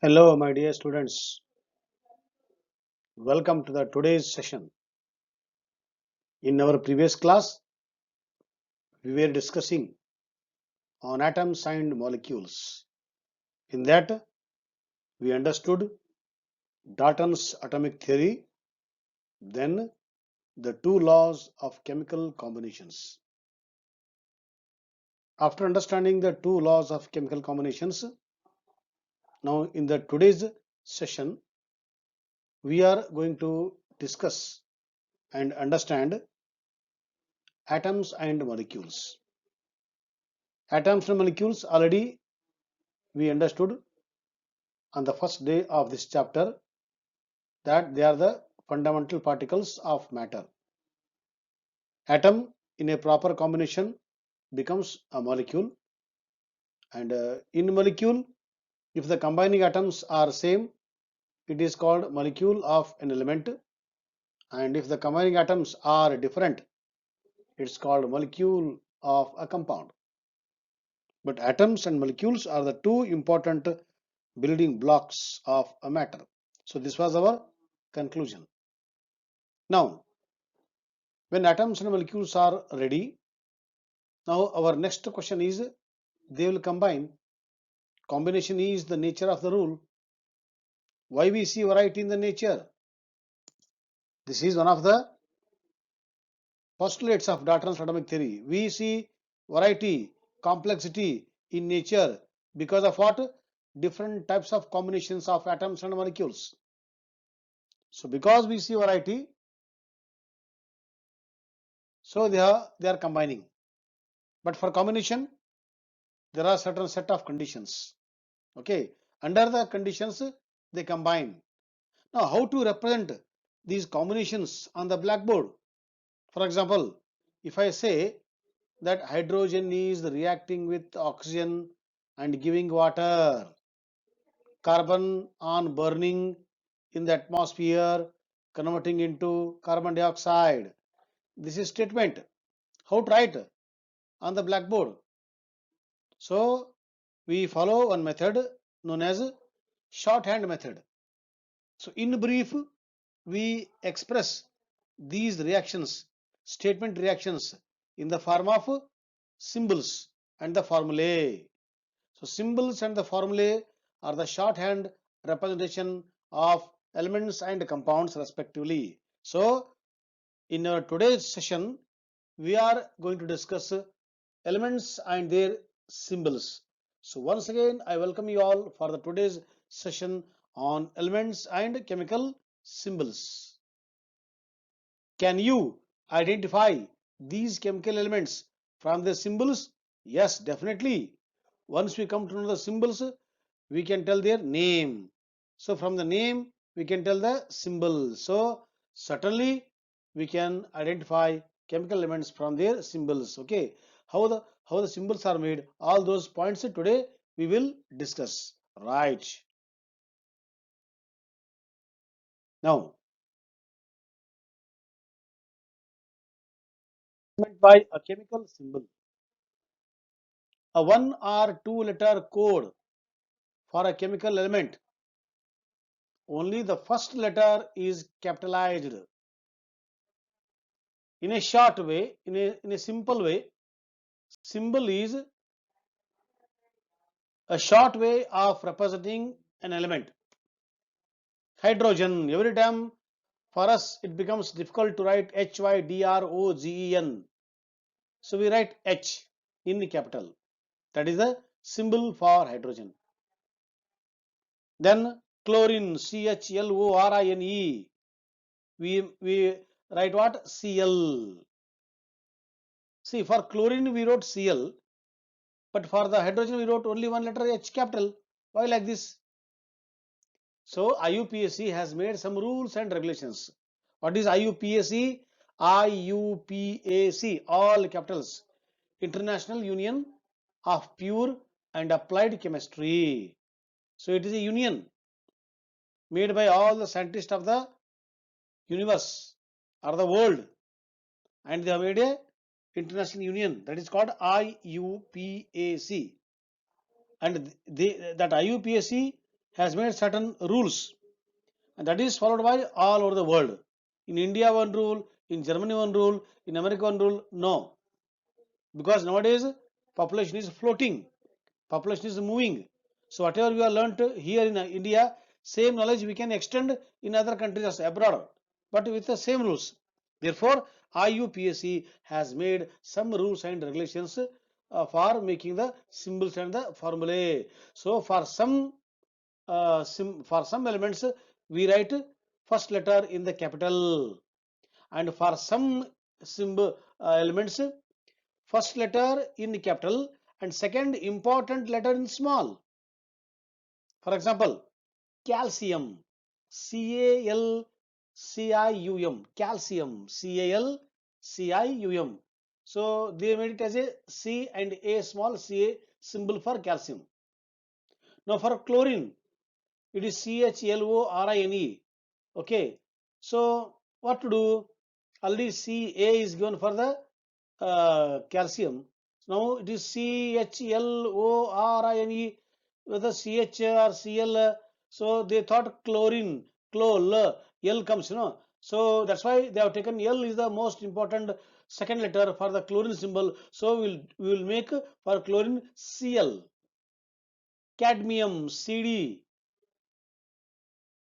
Hello, my dear students. Welcome to the today's session. In our previous class, we were discussing on atoms and molecules. In that, we understood Dalton's atomic theory, then the two laws of chemical combinations. After understanding the two laws of chemical combinations, now in the today's session, we are going to discuss and understand atoms and molecules. Atoms and molecules already we understood on the first day of this chapter that they are the fundamental particles of matter. Atom in a proper combination becomes a molecule, and in molecule, if the combining atoms are same, it is called molecule of an element, and if the combining atoms are different, it's called molecule of a compound. But atoms and molecules are the two important building blocks of a matter. So this was our conclusion. Now, when atoms and molecules are ready, now our next question is they will combine. Combination is the nature of the rule. Why we see variety in the nature? This is one of the postulates of Dalton's atomic theory. We see variety, complexity in nature because of what? Different types of combinations of atoms and molecules. So because we see variety, so they are combining. But for combination, there are certain set of conditions. Okay, under the conditions they combine. Now, how to represent these combinations on the blackboard? For example, if I say that hydrogen is reacting with oxygen and giving water, carbon on burning in the atmosphere, converting into carbon dioxide. This is statement. How to write on the blackboard? So, we follow one method known as shorthand method. So, in brief, we express these reactions, statement reactions, in the form of symbols and the formulae. So symbols and the formulae are the shorthand representation of elements and compounds respectively. So in our today's session, we are going to discuss elements and their symbols. So once again, I welcome you all for the today's session on elements and chemical symbols. Can you identify these chemical elements from the symbols? Yes, definitely. Once we come to know the symbols, we can tell their name. So from the name, we can tell the symbol. So certainly we can identify chemical elements from their symbols. Okay. How the symbols are made, all those points today we will discuss. Right. Now, meant by a chemical symbol. A one or two letter code for a chemical element. Only the first letter is capitalized. In a short way, in a simple way, symbol is a short way of representing an element. Hydrogen, every time for us it becomes difficult to write HYDROGEN. So we write H in the capital. That is the symbol for hydrogen. Then chlorine, CHLORINE. We write what? Cl. See, for chlorine we wrote Cl, but for the hydrogen we wrote only one letter H capital. Why like this? So IUPAC has made some rules and regulations. What is IUPAC? IUPAC, all capitals. International Union of Pure and Applied Chemistry. So it is a union made by all the scientists of the universe or the world, and they have made a international union that is called IUPAC. And that IUPAC has made certain rules, and that is followed by all over the world. In India, one rule, in Germany, one rule, in America, one rule. No, because nowadays population is floating, population is moving. So whatever we have learnt here in India, same knowledge we can extend in other countries abroad, but with the same rules. Therefore, IUPAC has made some rules and regulations for making the symbols and the formulae. So for some elements we write first letter in the capital, and for some symbol elements first letter in capital and second important letter in small. For example, calcium, CALCIUM, calcium, CALCIUM. So they made it as a C and A small, CA symbol for calcium. Now for chlorine, it is CHLORINE. Okay, so what to do? Already CA is given for the calcium. Now it is CHLORINE with the CH or CL. So they thought chlorine, L comes, So that's why they have taken L is the most important second letter for the chlorine symbol. So we will make for chlorine Cl. Cadmium, CD.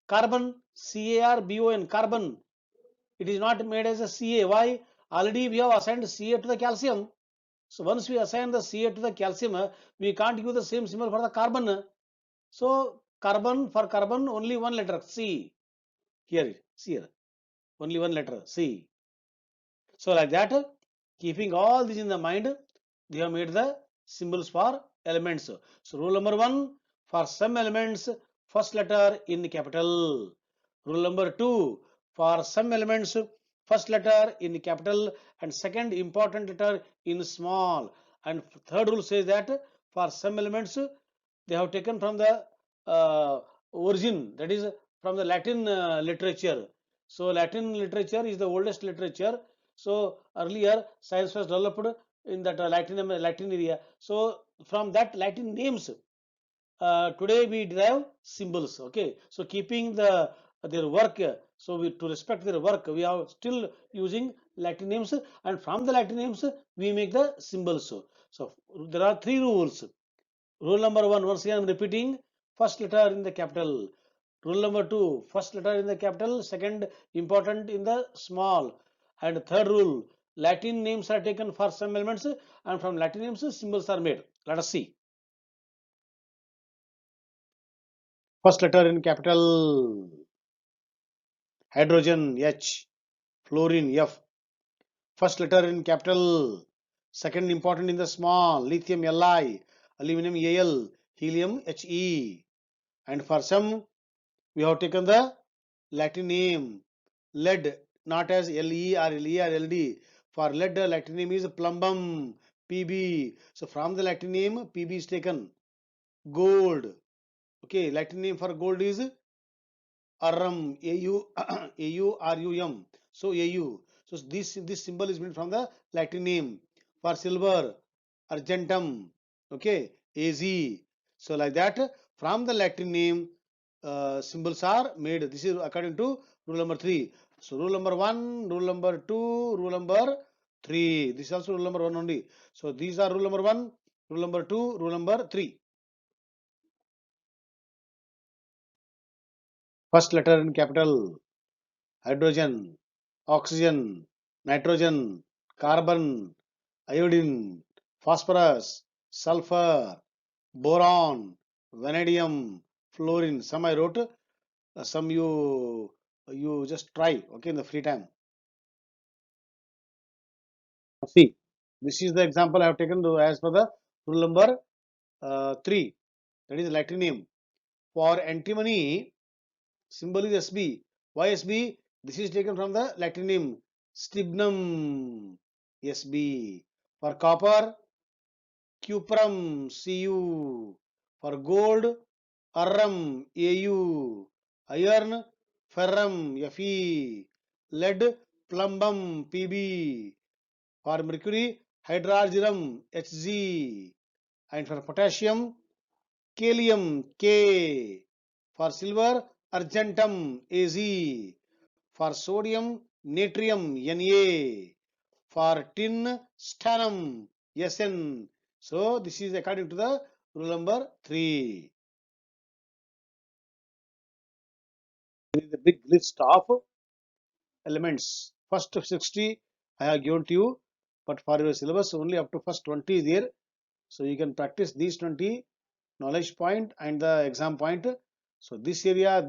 Carbon, CARBON, carbon. It is not made as a Ca. Why? Already we have assigned Ca to the calcium. So once we assign the Ca to the calcium, we can't use the same symbol for the carbon. So carbon, for carbon only one letter C. Here, only one letter C. So like that, keeping all this in the mind, we have made the symbols for elements. So rule number 1, for some elements, first letter in capital. Rule number 2, for some elements, first letter in capital and second important letter in small. And third rule says that for some elements, they have taken from the origin, that is from the Latin literature. So Latin literature is the oldest literature. So earlier science was developed in that Latin area. So from that Latin names, today we derive symbols. Okay, so keeping their work, so to respect their work, we are still using Latin names, and from the Latin names we make the symbols. So there are 3 rules. Rule number 1, once again I am repeating, first letter in the capital. Rule number 2, first letter in the capital, second important in the small. And third rule, Latin names are taken for some elements, and from Latin names symbols are made. Let us see. First letter in capital, hydrogen H, fluorine F. First letter in capital, second important in the small, lithium Li, aluminum Al, helium He. And for some, we have taken the Latin name lead, not as Le or Le or Ld. For lead, the Latin name is plumbum, Pb. So from the Latin name, Pb is taken. Gold. Okay, Latin name for gold is Arum, Aurum. So Au. So this symbol is made from the Latin name. For silver, Argentum. Okay, Az. So like that, from the Latin name, symbols are made. This is according to rule number 3. So rule number 1, rule number 2, rule number 3. This is also rule number 1 only. So these are rule number 1, rule number 2, rule number 3. First letter in capital, hydrogen, oxygen, nitrogen, carbon, iodine, phosphorus, sulfur, boron, vanadium, fluorine. Some I wrote, some you just try, okay, in the free time. See, this is the example I have taken as per the rule number 3. That is Latin name. For antimony, symbol is Sb. Why Sb? This is taken from the Latin name stibnum, Sb. For copper, cuprum, Cu. For gold, Arrum, Au. Iron, ferrum, Fe. Lead, plumbum, Pb. For mercury, hydrargyrum, Hg. And for potassium, kalium, K. For silver, argentum, Ag. For sodium, natrium, Na. For tin, stannum, Sn. So this is according to the rule number 3. This is the big list of elements. First 60 I have given to you, but for your syllabus only up to first 20 is there. So you can practice these 20 knowledge point and the exam point. So this area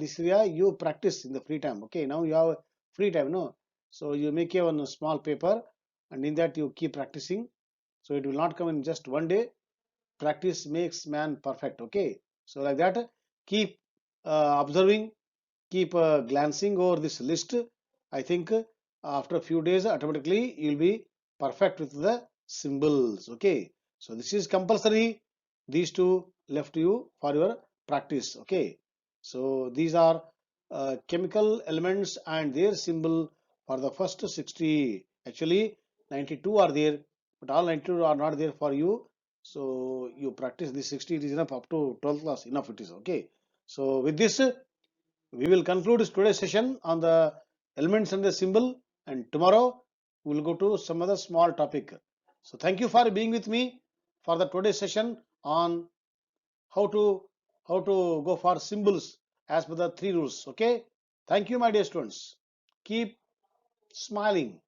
you practice in the free time. Okay, now you have free time, no? So you make a one small paper and in that you keep practicing. So it will not come in just one day. Practice makes man perfect. Okay, so like that, keep observing, keep glancing over this list. I think after a few days automatically you will be perfect with the symbols. Okay, so this is compulsory. These two left to you for your practice. Okay, so these are chemical elements and their symbol for the first 60. Actually 92 are there, but all 92 are not there for you. So you practice this 60, it is enough up to 12th class, enough it is. Okay, so with this we will conclude today's session on the elements and the symbol, and tomorrow we will go to some other small topic. So thank you for being with me for the today's session on how to go for symbols as per the 3 rules. Okay, thank you my dear students. Keep smiling.